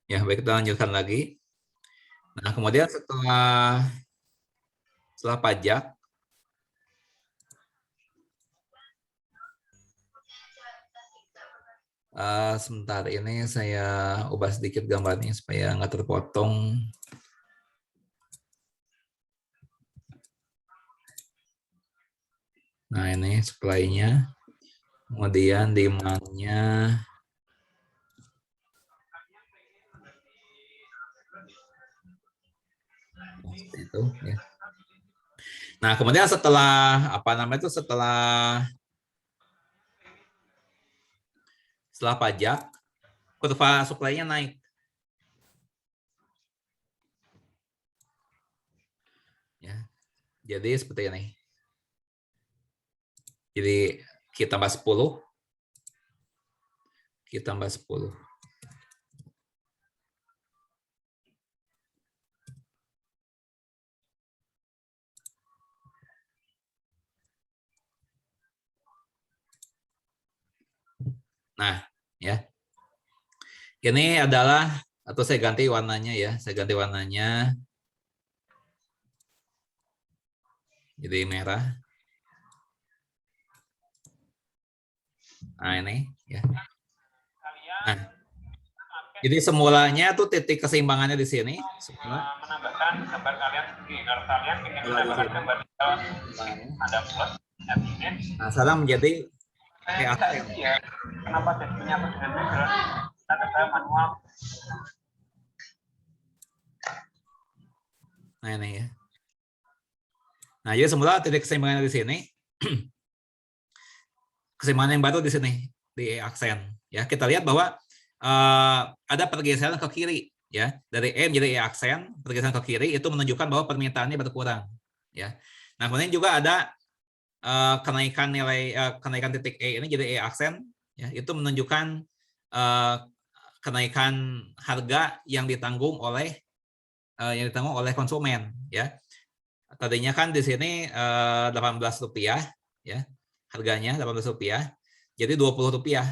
Ya, baik, kita lanjutkan lagi. Nah, kemudian setelah pajak, sebentar ini saya ubah sedikit gambarnya supaya nggak terpotong. Nah, ini supply-nya. Kemudian demand-nya. Seperti itu, ya. Nah, kemudian setelah setelah pajak, kurva supply-nya naik. Ya. Jadi seperti ini. Jadi kita tambah 10. Kita tambah 10. Nah, ya. Ini adalah, atau saya ganti warnanya ya. Saya ganti warnanya. Jadi merah. Nah, ini ya. Nah, jadi semulanya tuh titik keseimbangannya di sini. Menambahkan gambar kalian sendiri. Kalau kalian ingin menambahkan gambar ada plus, nah, sekarang menjadi saya ya. Kenapa jadi menyatu dengan background? Kita coba manual. Nah, ini ya. Nah, jadi semula titik keseimbangan di sini. Keseimbangan yang baru di sini di aksen. Ya, kita lihat bahwa ada pergeseran ke kiri, ya, dari E menjadi E aksen, pergeseran ke kiri itu menunjukkan bahwa permintaannya berkurang, ya. Nah, kemudian juga ada kenaikan nilai kenaikan titik E ini jadi E aksen, ya, itu menunjukkan kenaikan harga yang ditanggung oleh konsumen, ya. Tadinya kan di sini Rp18, ya, harganya Rp18, jadi Rp20.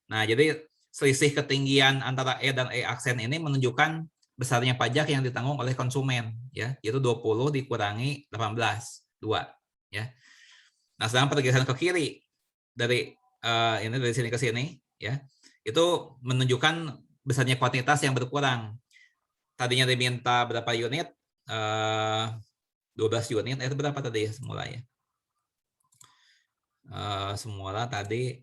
Nah, jadi selisih ketinggian antara E dan E aksen ini menunjukkan besarnya pajak yang ditanggung oleh konsumen, ya, yaitu 20 dikurangi 18, 2, ya. Nah, sedangkan pergeseran ke kiri dari ini dari sini ke sini, ya, itu menunjukkan besarnya kuantitas yang berkurang. Tadinya diminta berapa unit? 12 unit, itu berapa tadi ya semula ya? Semula tadi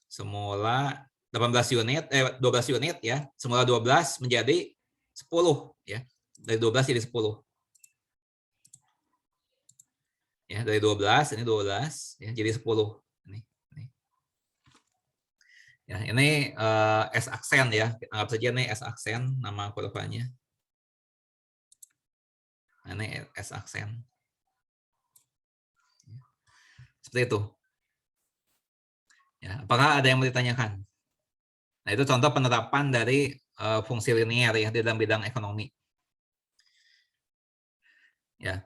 semula 12 unit ya. Semula 12 menjadi 10 ya. Dari 12 jadi 10. Ya, dari 12 ini 12 ya jadi 10. Ini. Ya, ini S aksen ya. Anggap saja ini S aksen nama kurvanya. Nah, ini S aksen. Seperti itu. Ya, apakah ada yang mau ditanyakan? Nah, itu contoh penerapan dari fungsi linear ya di dalam bidang ekonomi. Ya.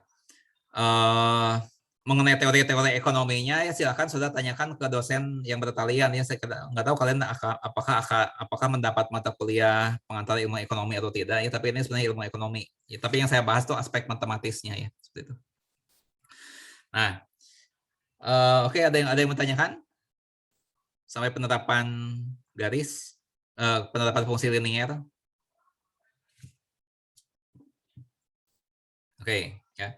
mengenai teori-teori ekonominya ya silakan sudah tanyakan ke dosen yang bertalian ya. Saya nggak tahu kalian apakah mendapat mata kuliah pengantar ilmu ekonomi atau tidak ya, tapi ini sebenarnya ilmu ekonomi. Ya, tapi yang saya bahas tuh aspek matematisnya ya seperti itu. Nah, oke, ada yang bertanyakan sampai penerapan garis, penerapan fungsi linier. Oke, ya.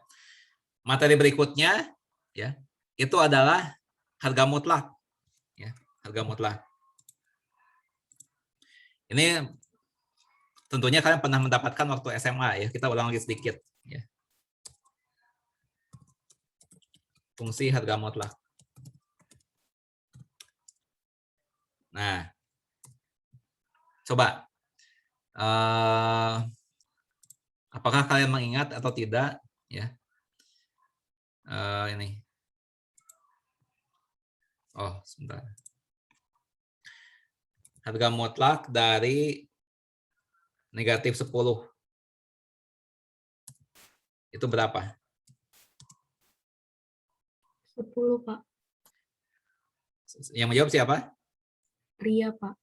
Materi berikutnya ya itu adalah harga mutlak ya, harga mutlak. Ini tentunya kalian pernah mendapatkan waktu SMA ya, kita ulang lagi sedikit ya. Fungsi harga mutlak. Nah, coba apakah kalian mengingat atau tidak ya? Ini. Oh, sebentar. Harga mutlak dari negatif 10. Itu berapa? 10, Pak. Yang menjawab siapa? Ria, Pak.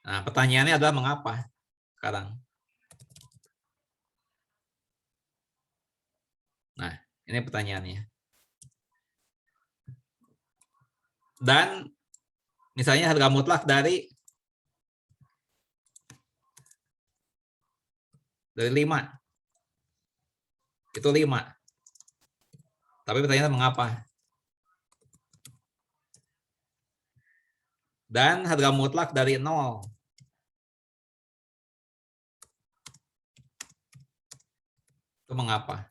Nah, pertanyaannya adalah mengapa sekarang? Nah, ini pertanyaannya. Dan misalnya harga mutlak dari 5. Itu 5. Tapi pertanyaannya mengapa? Dan harga mutlak dari 0. Itu mengapa?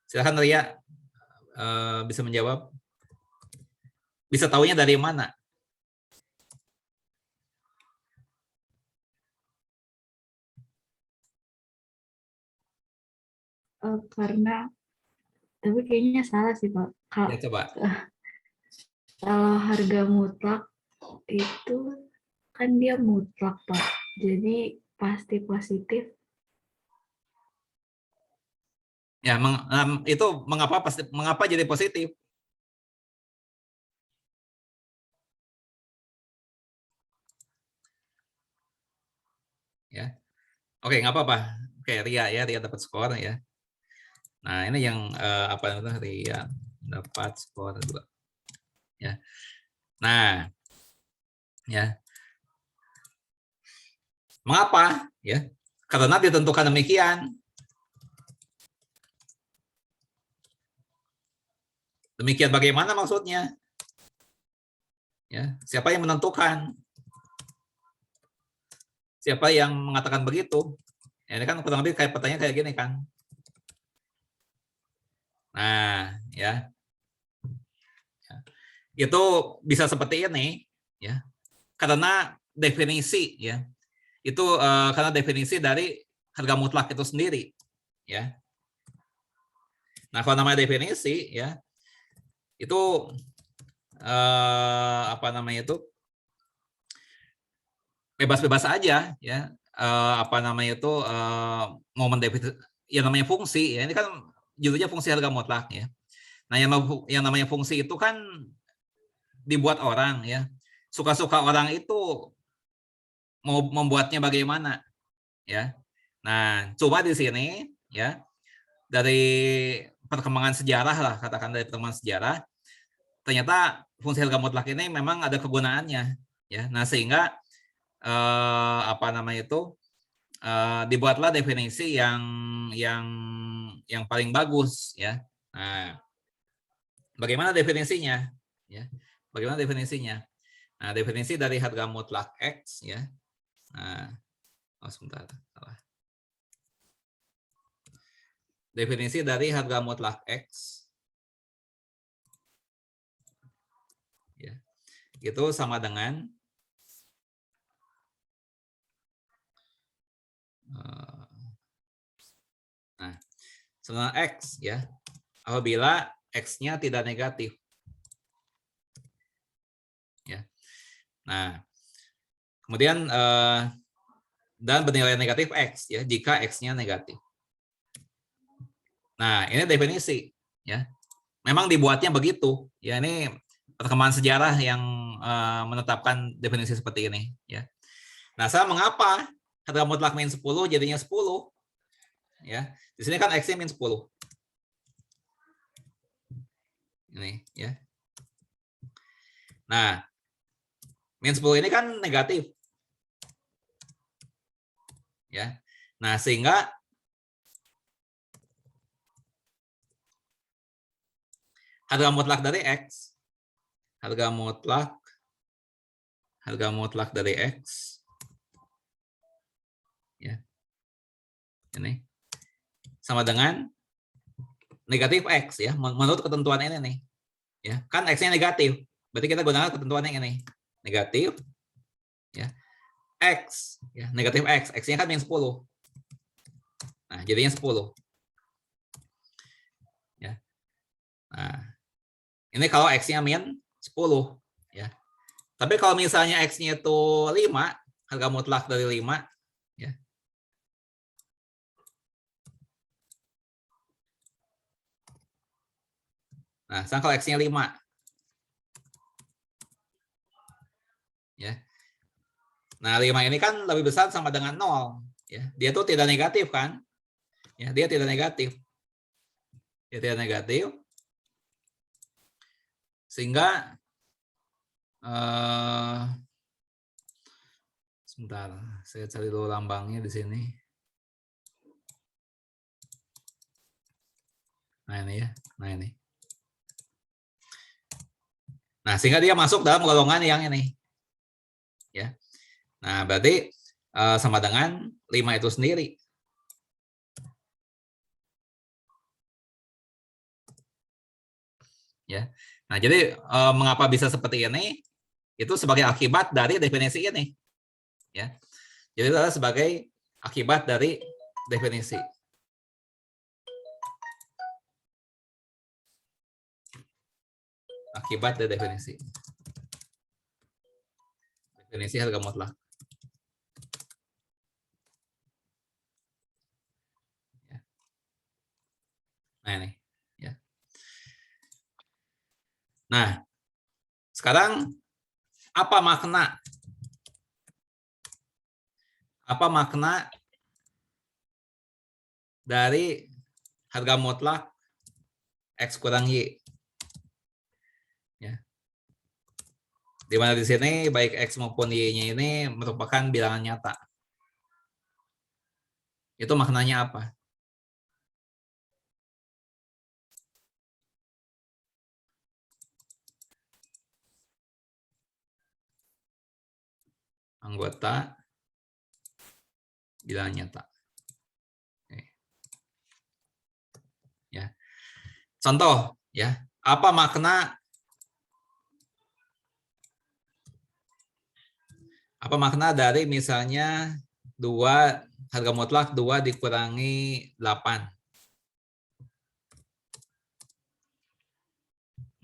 Silakan Ria bisa menjawab. Bisa taunya dari mana? Karena, tapi kayaknya salah sih, Pak. Ya, coba. Kalau harga mutlak itu kan dia mutlak, Pak. Jadi pasti positif. Ya, itu mengapa jadi positif? Ya. Oke, nggak apa-apa. Oke, Ria dapat skor ya. Nah, ini yang apa namanya, Ria dapat skor 2. Ya. Nah, ya. Mengapa? Ya. Karena ditentukan demikian. Demikian bagaimana maksudnya? Ya, siapa yang menentukan? Siapa yang mengatakan begitu? Ya, ini kan kurang lebih kayak pertanyaan kayak gini kan. Nah, ya. Itu bisa seperti ini ya. Karena definisi ya. Itu karena definisi dari harga mutlak itu sendiri ya. Nah, kalau namanya definisi ya, itu apa namanya itu bebas-bebas aja ya, apa namanya itu momen definisi yang namanya fungsi ya, ini kan judulnya fungsi harga mutlak ya. Nah, yang namanya fungsi itu kan dibuat orang ya, suka-suka orang itu mau membuatnya bagaimana ya. Nah, coba di sini ya, dari perkembangan sejarah lah, katakan dari perkembangan sejarah, ternyata fungsi harga mutlak ini memang ada kegunaannya ya. Nah, sehingga apa namanya itu dibuatlah definisi yang paling bagus ya. Nah, bagaimana definisinya ya? Bagaimana definisinya? Nah, definisi dari harga mutlak X ya. Nah, sebentar, salah. Definisi dari harga mutlak X ya. Itu sama dengan nah, sama X ya. Apabila X-nya tidak negatif. Ya. Nah, kemudian dan bernilai negatif X ya, jika X-nya negatif. Nah, ini definisi ya. memang dibuatnya begitu. Ya, ini perkembangan sejarah yang menetapkan definisi seperti ini. Ya. Nah, saya mengapa harga mutlak min 10 jadinya 10? Ya, di sini kan X-nya min 10. Ini, ya. Nah, min 10 ini kan negatif. Ya. Nah, sehingga harga mutlak dari X, harga mutlak dari X, ya, ini sama dengan negatif X, ya, menurut ketentuan ini nih, ya, kan X-nya negatif, berarti kita gunakan ketentuan yang ini, negatif, ya, X, ya, negatif X, X-nya kan min 10, nah jadinya 10, ya, nah ini kalau X-nya min 10, ya. Tapi kalau misalnya X-nya itu 5, harga mutlak dari 5, ya. Nah, sekarang kalau X-nya 5, ya. Nah, 5 ini kan lebih besar sama dengan 0, ya. Dia tuh tidak negatif kan? Ya, dia tidak negatif. Dia tidak negatif. Sehingga sebentar, saya cari dulu lambangnya di sini. Nah, ini ya. Nah, ini. Nah, sehingga dia masuk dalam golongan yang ini. Ya. Nah, berarti sama dengan 5 itu sendiri. Ya. Nah, jadi mengapa bisa seperti ini? Itu sebagai akibat dari definisi ini. Ya. Jadi itu adalah sebagai akibat dari definisi. Akibat dari definisi. Definisi harga mutlak. Ya. Nah, ini. Ya. Nah, sekarang apa makna dari harga mutlak X kurang Y? Ya. Di mana di sini baik X maupun Y-nya ini merupakan bilangan nyata. Itu maknanya apa? Anggota bilangan nyata. Oke. Ya. Contoh, ya. Apa makna dari misalnya 2 harga mutlak 2 dikurangi 8.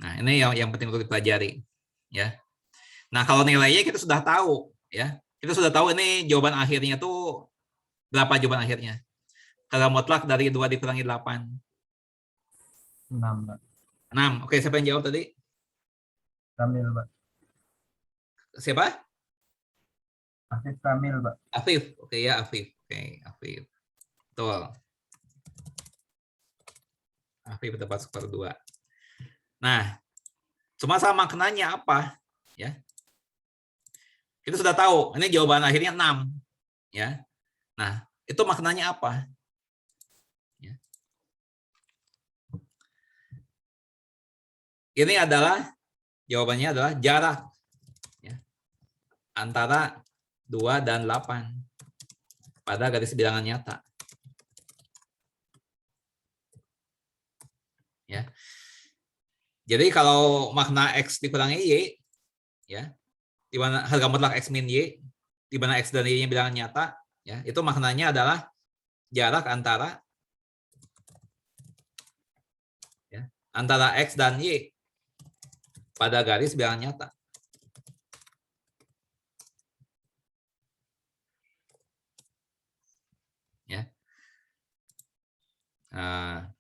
Nah, ini yang penting untuk dipelajari, ya. Nah, kalau nilainya kita sudah tahu, ya. Kita sudah tahu ini jawaban akhirnya tuh berapa jawaban akhirnya. Harga mutlak dari 2 dikurangi 8. 6, Pak. 6. Oke, siapa yang jawab tadi? Kamil, Pak. Siapa? Afif Kamil, Pak. Afif. Oke ya, Afif. Oke, Afif. Betul. Afif dapat skor 2. Nah, cuma sama maknanya apa? Ya. Kita sudah tahu, ini jawaban akhirnya 6. Ya. Nah, itu maknanya apa? Ya. Ini adalah, jawabannya adalah jarak, ya, antara 2 dan 8 pada garis bilangan nyata. Ya. Jadi kalau makna X dikurangi Y, ya, di mana harga mutlak X min Y, di mana X dan Y-nya bilangan nyata, ya, itu maknanya adalah jarak antara, ya, antara X dan Y pada garis bilangan nyata. Ya. Nah,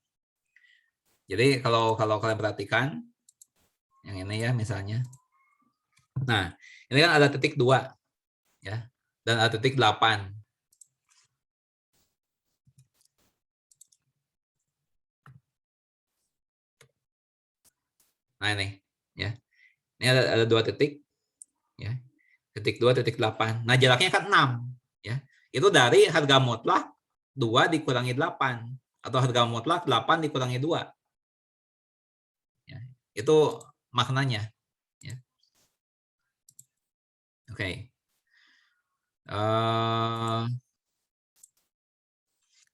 Jadi kalau kalian perhatikan yang ini ya misalnya. Nah, ini kan ada titik 2 ya. Dan ada titik 8. Nah, ini ya. Ini ada 2 titik ya. Titik 2, titik 8. Nah, jaraknya kan 6 ya. Itu dari harga mutlak 2 dikurangi 8 atau harga mutlak 8 dikurangi 2. Ya, itu maknanya ya. Oke.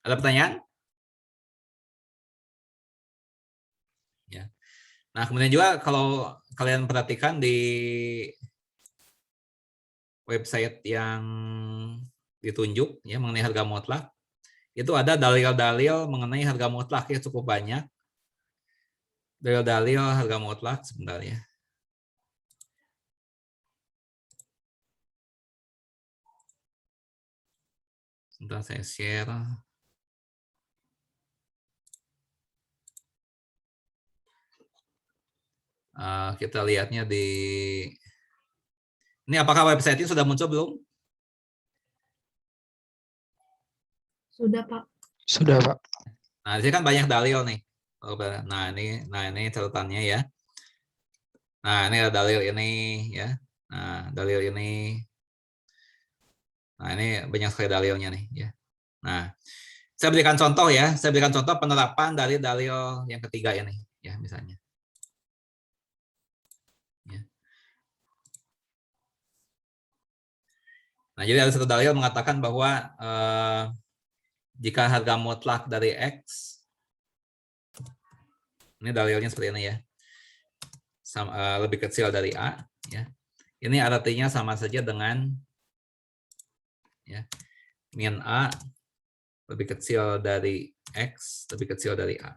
Ada pertanyaan? Ya. Nah, kemudian juga kalau kalian perhatikan di website yang ditunjuk ya mengenai harga mutlak, itu ada dalil-dalil mengenai harga mutlak ya cukup banyak. Dalil-dalil harga mutlak sebentar ya. Sebentar saya share. Kita lihatnya di ini, apakah website ini sudah muncul belum? Sudah, Pak. Sudah, Pak. Nah, di sini kan banyak dalil nih. Nah, ini catatannya ya. Nah, ini ada dalil ini ya. Nah, dalil ini. Nah, ini banyak sekali dalilnya nih ya. Nah, saya berikan contoh ya. Saya berikan contoh penerapan dari dalil yang ketiga ini ya misalnya. Ya. Nah, jadi ada satu dalil mengatakan bahwa jika harga mutlak dari X, ini dalilnya seperti ini ya, lebih kecil dari A, ya. Ini artinya sama saja dengan ya, min A lebih kecil dari X lebih kecil dari A.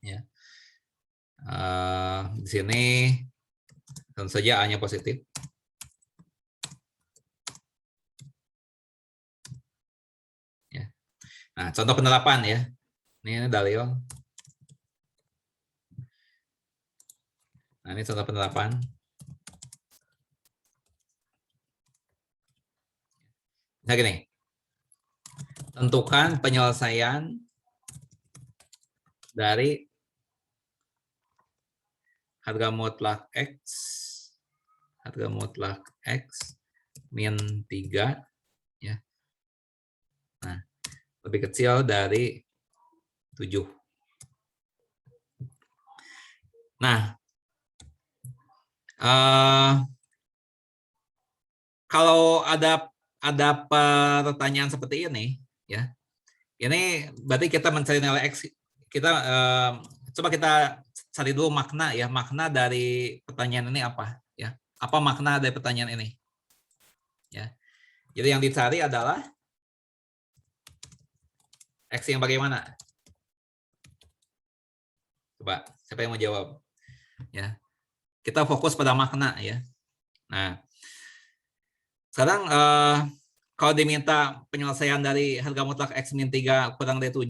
Ya. Di sini tentu saja A-nya positif. Ya. Nah, contoh penerapan ya. Ini dalil. Nah, ini contoh penerapan. Nah, gini. Tentukan penyelesaian dari harga mutlak X min 3 ya. Nah, lebih kecil dari 7. Nah, kalau ada pertanyaan seperti ini ya, ini berarti kita mencari nilai X, kita coba kita cari dulu makna ya, makna dari pertanyaan ini apa ya, apa makna dari pertanyaan ini ya. Jadi yang dicari adalah X yang bagaimana? Coba siapa yang mau jawab ya. Kita fokus pada makna ya. Nah, sekarang kalau diminta penyelesaian dari harga mutlak X min 3 kurang dari 7,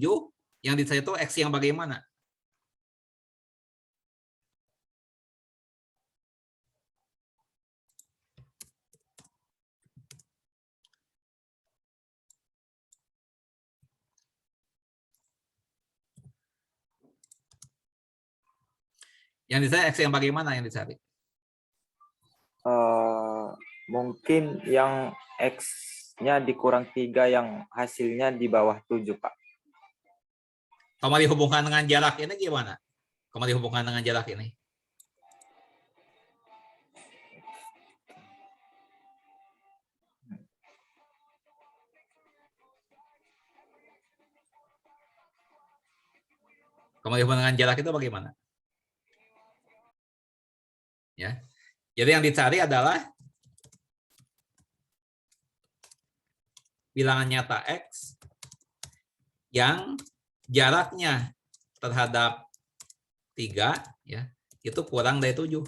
yang dicari itu X yang bagaimana? Yang dicari X yang bagaimana yang dicari? Mungkin yang X-nya dikurang 3 yang hasilnya di bawah 7, Pak. Kalau dihubungkan dengan jarak ini gimana? Kalau dihubungkan dengan jarak ini? Kalau dihubungkan dengan jarak itu bagaimana? Ya. Jadi yang dicari adalah bilangan nyata X yang jaraknya terhadap 3 ya, itu kurang dari 7.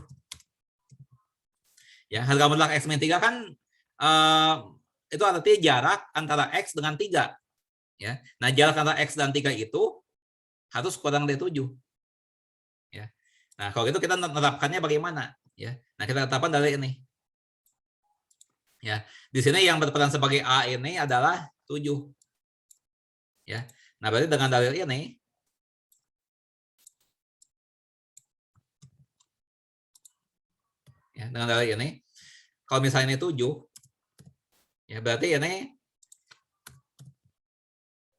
Ya, harga mutlak X min 3 kan itu artinya jarak antara X dengan 3. Ya. Nah, jarak antara X dan 3 itu harus kurang dari 7. Ya. Nah, kalau gitu kita menerapkannya bagaimana? Ya. Nah, kita tetapkan dari ini. Ya. Di sini yang berperan sebagai A ini adalah 7. Ya. Nah, berarti dengan dalil ini ya, dengan dalil ini kalau misalnya ini 7 ya berarti ini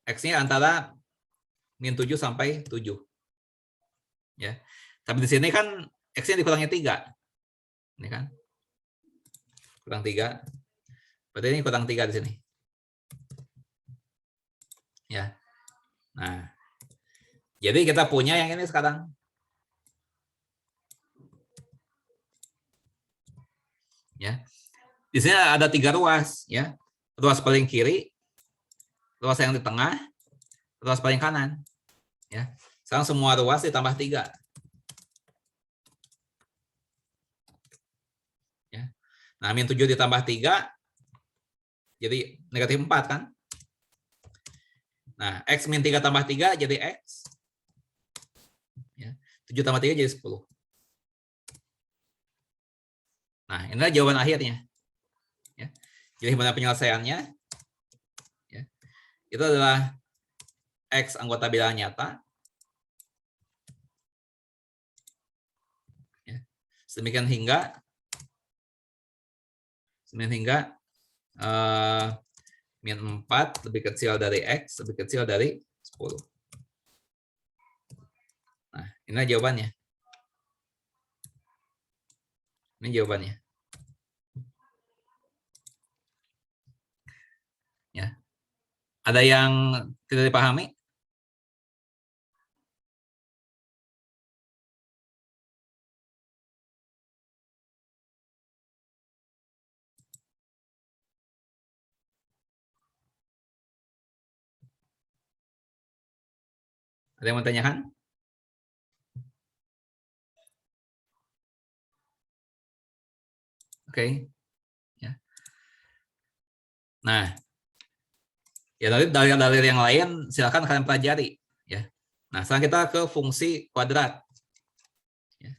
X-nya antara min 7 sampai 7. Ya. Tapi di sini kan X-nya dikurangi 3. Ini kan. Kurang 3. Berarti ini kurang 3 di sini. Ya. Nah. Jadi kita punya yang ini sekarang. Ya. Di sini ada 3 ruas, ya. Ruas paling kiri, ruas yang di tengah, ruas paling kanan. Ya. Sekarang semua ruas ditambah 3. Ya. Nah, min 7 ditambah 3 jadi negatif 4 kan? Nah, X min 3 tambah 3 jadi X. Ya. 7 tambah 3 jadi 10. Nah, inilah jawaban akhirnya. Ya. Jadi gimana penyelesaiannya? Ya. Itu adalah X anggota bilangan nyata. Ya. Sedemikian hingga min 4 lebih kecil dari X lebih kecil dari 10. Nah, inilah jawabannya. Ini jawabannya. Ya. Ada yang tidak dipahami? Ada yang mau tanyakan? Oke. Ya. Nah, ya dalil-dalil yang lain silakan kalian pelajari. Ya. Nah, sekarang kita ke fungsi kuadrat. Ya.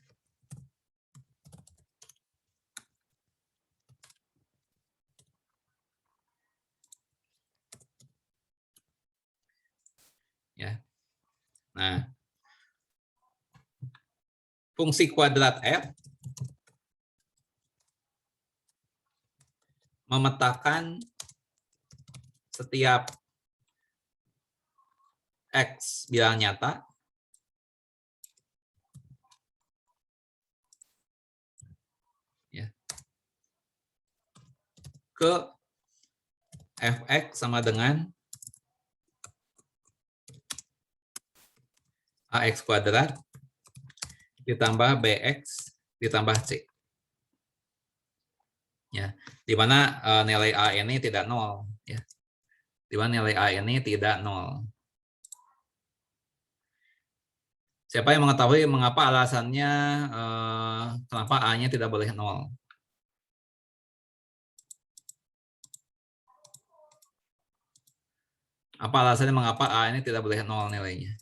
Ya. Nah, fungsi kuadrat F memetakan setiap X bilangan nyata ya, ke Fx sama dengan AX kuadrat ditambah BX ditambah C. Ya, di mana nilai A ini tidak 0 ya. Di mana nilai A ini tidak 0. Siapa yang mengetahui mengapa alasannya kenapa A-nya tidak boleh 0? Apa alasannya mengapa A ini tidak boleh 0 nilainya?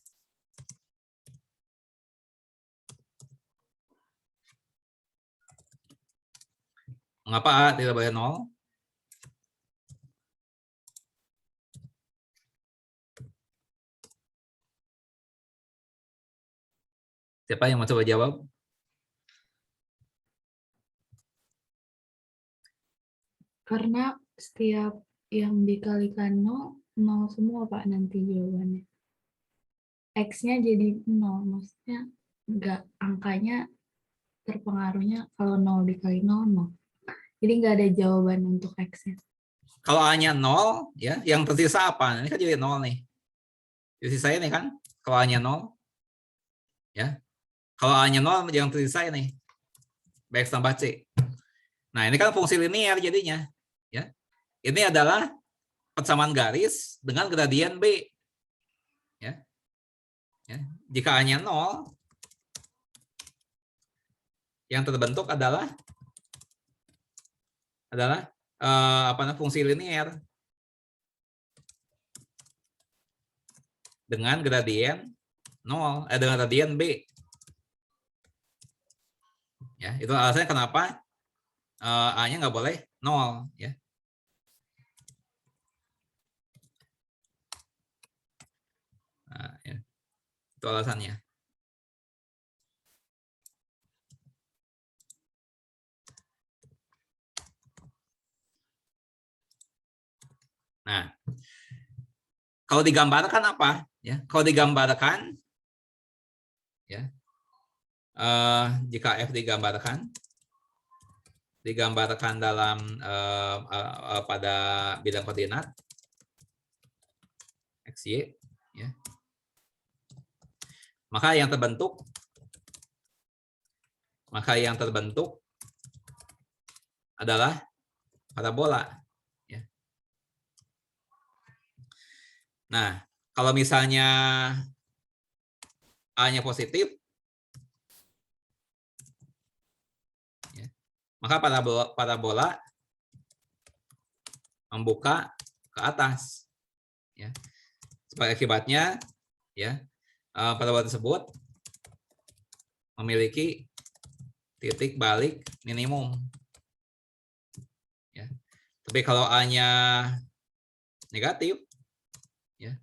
Mengapa A tidak boleh 0? Siapa yang mau coba jawab? Karena setiap yang dikalikan 0, 0 semua Pak nanti jawabannya. X-nya jadi 0, maksudnya nggak, angkanya terpengaruhnya kalau 0 dikali 0, 0. Jadi nggak ada jawaban untuk X-nya. Kalau A-nya 0, ya, yang tersisa apa? Ini kan jadi 0 nih. Tersisa ini kan, kalau A-nya 0, ya. Kalau A-nya 0, yang tersisa ini. BX tambah C. Nah, ini kan fungsi linear jadinya. Ya. Ini adalah persamaan garis dengan gradien B. Ya. Ya. Jika A-nya 0, yang terbentuk adalah fungsi linear dengan gradien 0, dengan radian B. Ya, itu alasannya kenapa A-nya nggak boleh 0 ya. Nah, ya. Itu alasannya. Nah, kalau digambarkan apa? Ya, kalau digambarkan, ya, jika F digambarkan dalam pada bidang koordinat x, y, ya, maka yang terbentuk adalah parabola. Ya. Nah, kalau misalnya A-nya positif, ya, maka parabola membuka ke atas. Ya. Sebagai akibatnya, ya, parabola tersebut memiliki titik balik minimum. Ya. Tapi kalau A-nya negatif, ya,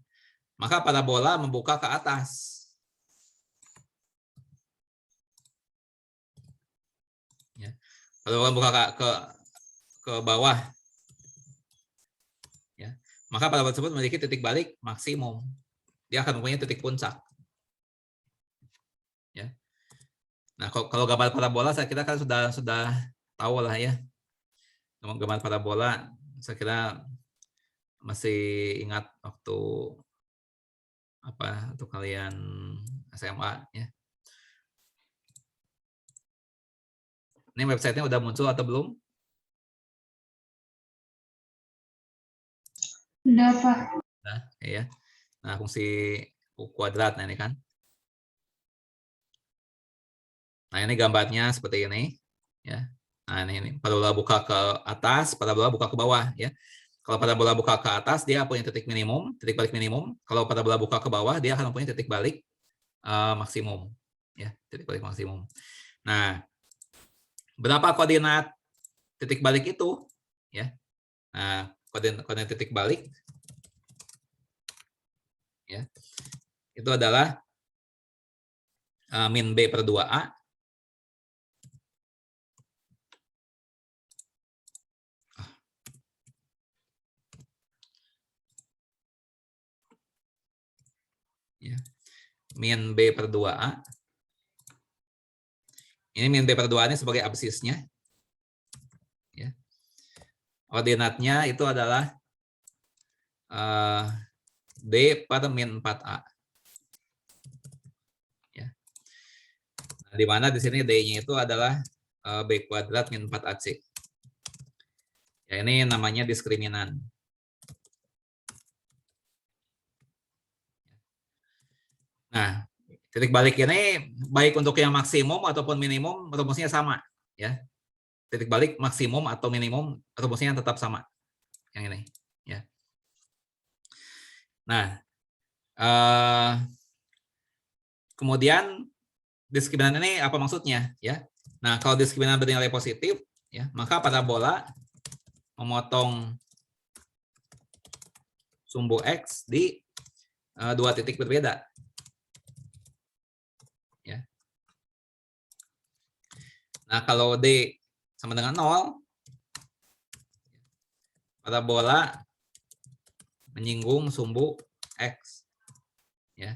maka parabola membuka ke atas. Ya. Parabola membuka ke bawah. Ya. Maka parabola tersebut memiliki titik balik maksimum. Dia akan mempunyai titik puncak. Ya. Nah, kalau gambar parabola saya kira kan sudah tahu lah ya. Gambar parabola saya kira masih ingat waktu apa untuk kalian SMA ya. Ini websitenya udah muncul atau belum? Udah, Pak. Nah, ya. Nah, fungsi U kuadrat nah ini kan. Nah, ini gambarnya seperti ini ya. Nah, ini parabola buka ke atas, parabola buka ke bawah ya. Kalau parabola buka ke atas dia punya titik balik minimum. Kalau parabola buka ke bawah dia akan mempunyai titik balik maksimum ya, titik balik maksimum. Nah, berapa koordinat titik balik itu ya? Nah, koordinat titik balik ya. Itu adalah min B per 2A ya. Min B per 2A. Ini min B per 2A ini sebagai absisnya. Ya. Koordinatnya itu adalah D per min 4A. Ya. Nah, di mana di sini D-nya itu adalah B kuadrat min 4AC. Ya, ini namanya diskriminan. Nah, titik balik ini baik untuk yang maksimum ataupun minimum rumusnya sama ya. Titik balik maksimum atau minimum rumusnya tetap sama. Yang ini ya. Nah, kemudian diskriminan ini apa maksudnya ya? Nah, kalau diskriminan bernilai positif ya, maka parabola memotong sumbu X di dua titik berbeda. Ya. Nah, kalau D sama dengan 0, parabola menyinggung sumbu X. Ya.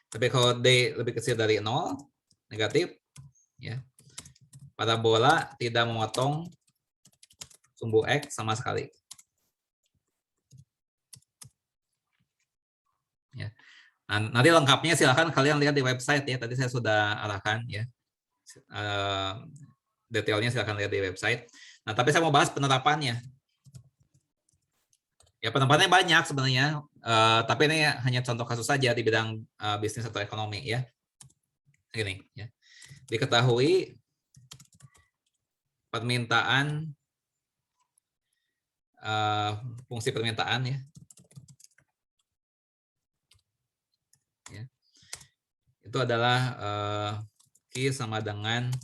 Tapi kalau D lebih kecil dari 0, negatif, ya, parabola tidak memotong sumbu X sama sekali. Ya. Nah, nanti lengkapnya silakan kalian lihat di website ya. Tadi saya sudah arahkan ya. Detailnya silakan lihat di website. Nah, tapi saya mau bahas penerapannya. Ya, penerapannya banyak sebenarnya, tapi ini hanya contoh kasus saja di bidang bisnis atau ekonomi ya. Gini ya. Diketahui permintaan fungsi permintaan ya. itu adalah Q sama dengan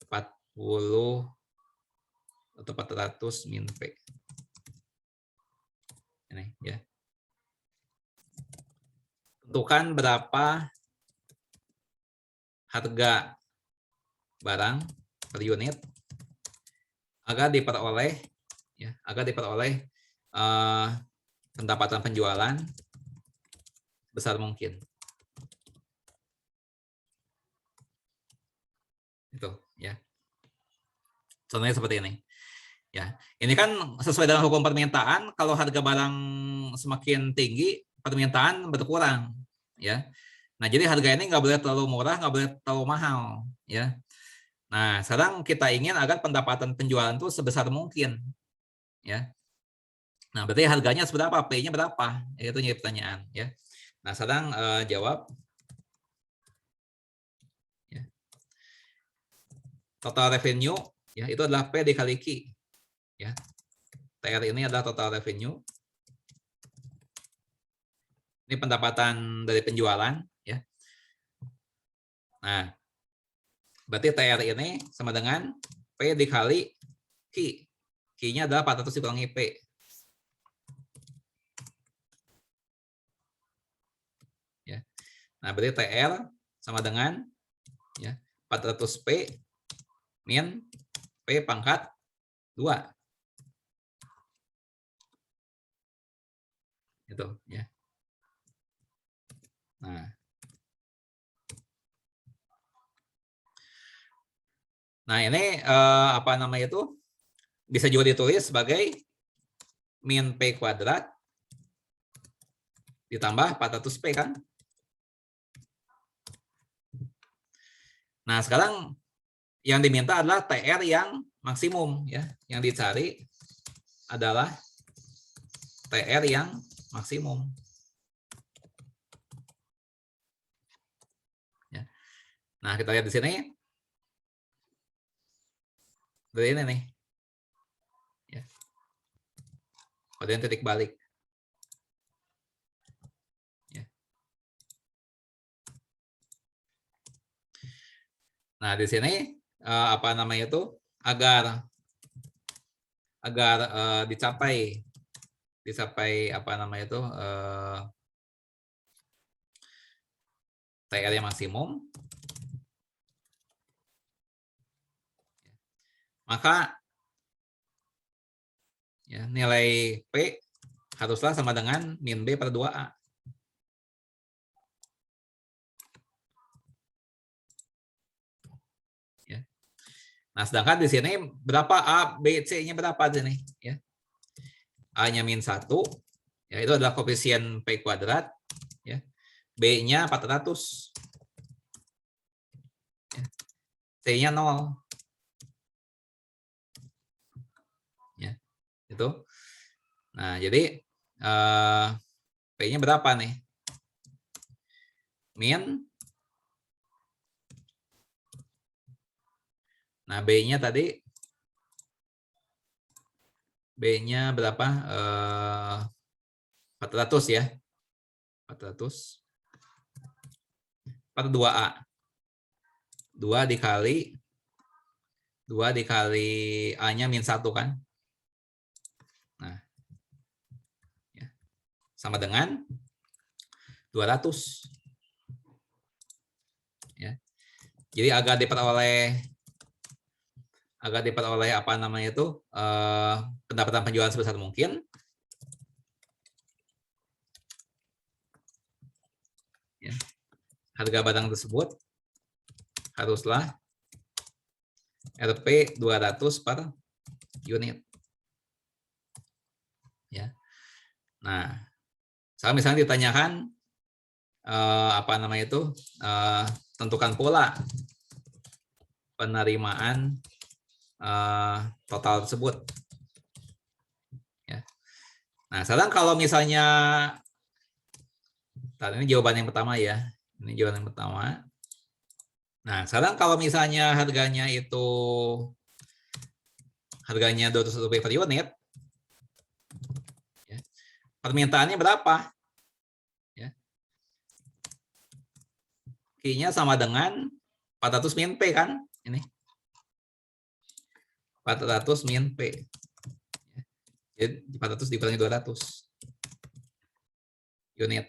40 atau 400 min P. Ini ya. Tentukan berapa harga barang per unit agar diperoleh pendapatan penjualan besar mungkin. Itu ya. Contohnya seperti ini. Ya, ini kan sesuai dengan hukum permintaan, kalau harga barang semakin tinggi, permintaan berkurang, ya. Nah, jadi harga ini nggak boleh terlalu murah, nggak boleh terlalu mahal, ya. Nah, sekarang kita ingin agar pendapatan penjualan itu sebesar mungkin, ya. Nah, berarti harganya seberapa, P-nya berapa? Itu jadi pertanyaan, ya. Nah, sekarang jawab. Ya. Total revenue, ya, itu adalah P dikali Q. Ya, TR ini adalah total revenue. Ini pendapatan dari penjualan, ya. Nah, berarti TR ini sama dengan P dikali Q. Q-nya adalah 400 dikurangi P. Ya. Nah, berarti TR sama dengan ya 400 P min P pangkat 2. Itu ya. Nah ini apa namanya itu bisa juga ditulis sebagai min P kuadrat ditambah 400 P kan. Nah sekarang yang diminta adalah TR yang maksimum ya. Yang dicari adalah TR yang maksimum. Ya. Nah kita lihat di sini. Dari ini nih. Ya. Kemudian titik balik. Ya. Nah, di sini apa namanya itu agar dicapai apa namanya itu TR yang maksimum, maka ya, nilai P haruslah sama dengan min B per 2A. Ya. Nah, sedangkan di sini berapa A, B, C-nya berapa di sini? Ya. A-nya min 1, ya, itu adalah koefisien P kuadrat. Ya. B-nya 400. Ya. C-nya 0. Itu. Nah, jadi P-nya berapa nih? Min. Nah, B-nya tadi B-nya berapa? 400 ya. 400 per 2A. 2 dikali A-nya min 1 kan? Nah, ya. Sama dengan 200. Ya. Jadi agar diperoleh apa namanya itu pendapatan penjualan sebesar mungkin, ya, harga barang tersebut haruslah Rp 200 per unit. Ya. Nah, saya misalnya ditanyakan apa namanya itu tentukan pula penerimaan total tersebut. Ya. Nah, sekarang kalau misalnya ini jawaban yang pertama ya. Ini jawaban yang pertama. Nah, sekarang kalau misalnya harganya 200 rupiah per unit, ya, permintaannya berapa? Ya. Q-nya sama dengan 400 min P kan? Ini. 400 min P. Jadi 400 dikurangi 200 unit.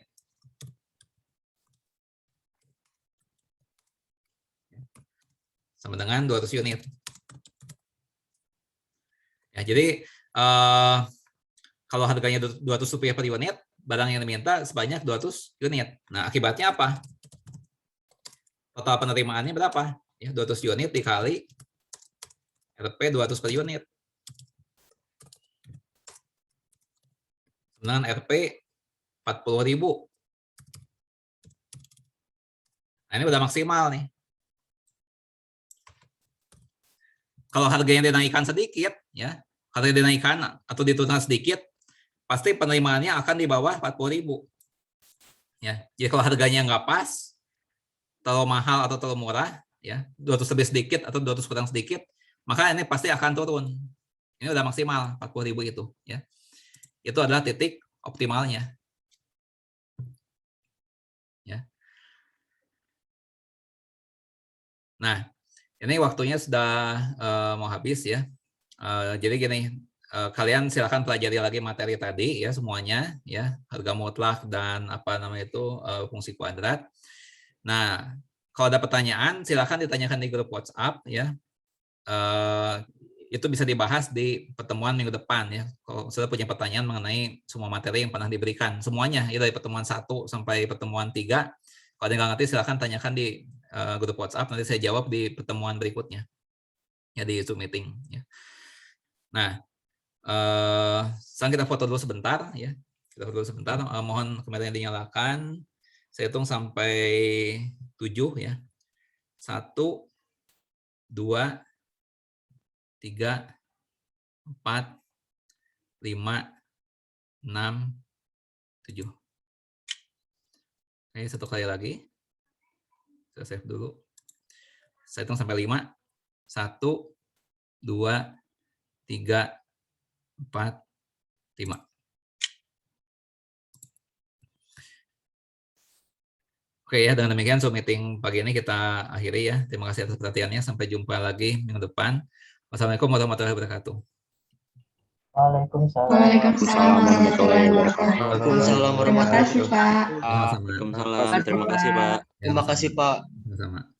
Sama dengan 200 unit. Ya, jadi kalau harganya Rp200 per unit, barang yang diminta sebanyak 200 unit. Nah, akibatnya apa? Total penerimaannya berapa? Ya, 200 unit dikali Rp 200 per unit. Dengan Rp 40.000. Nah, ini udah maksimal nih. Kalau harganya dinaikkan sedikit, ya, harga dinaikkan atau diturunkan sedikit, pasti penerimaannya akan di bawah 40.000. Ya, jadi kalau harganya nggak pas, terlalu mahal atau terlalu murah, ya, 200 lebih sedikit atau 200 kurang sedikit, maka ini pasti akan turun. Ini udah maksimal 40.000 itu, ya. Itu adalah titik optimalnya. Ya. Nah, ini waktunya sudah mau habis ya. Jadi gini, kalian silakan pelajari lagi materi tadi ya semuanya ya, harga mutlak dan apa namanya itu fungsi kuadrat. Nah, kalau ada pertanyaan silakan ditanyakan di grup WhatsApp ya. Itu bisa dibahas di pertemuan minggu depan ya. Kalau sudah punya pertanyaan mengenai semua materi yang pernah diberikan, semuanya ya dari pertemuan 1 sampai pertemuan 3. Kalau ada yang nggak ngerti silakan tanyakan di grup WhatsApp, nanti saya jawab di pertemuan berikutnya ya di Zoom meeting ya. Nah, sekarang kita foto dulu sebentar ya. Kita foto dulu sebentar. Mohon kameranya dinyalakan. Saya hitung sampai 7 ya. 1, 2, 3, 4, 5, 6, 7. Oke, satu kali lagi. Saya save dulu. Saya hitung sampai 5. 1, 2, 3, 4, 5. Oke ya, dengan demikian Zoom meeting pagi ini kita akhiri ya. Terima kasih atas perhatiannya. Sampai jumpa lagi minggu depan. Wassalamualaikum warahmatullahi wabarakatuh. Waalaikumsalam. Waalaikumsalam warahmatullahi wabarakatuh. Waalaikumsalam Terima kasih, warahmatullahi Pak. Sama-sama. Waalaikumsalam. Terima kasih, Pak. Terima kasih, Pak. Sama-sama.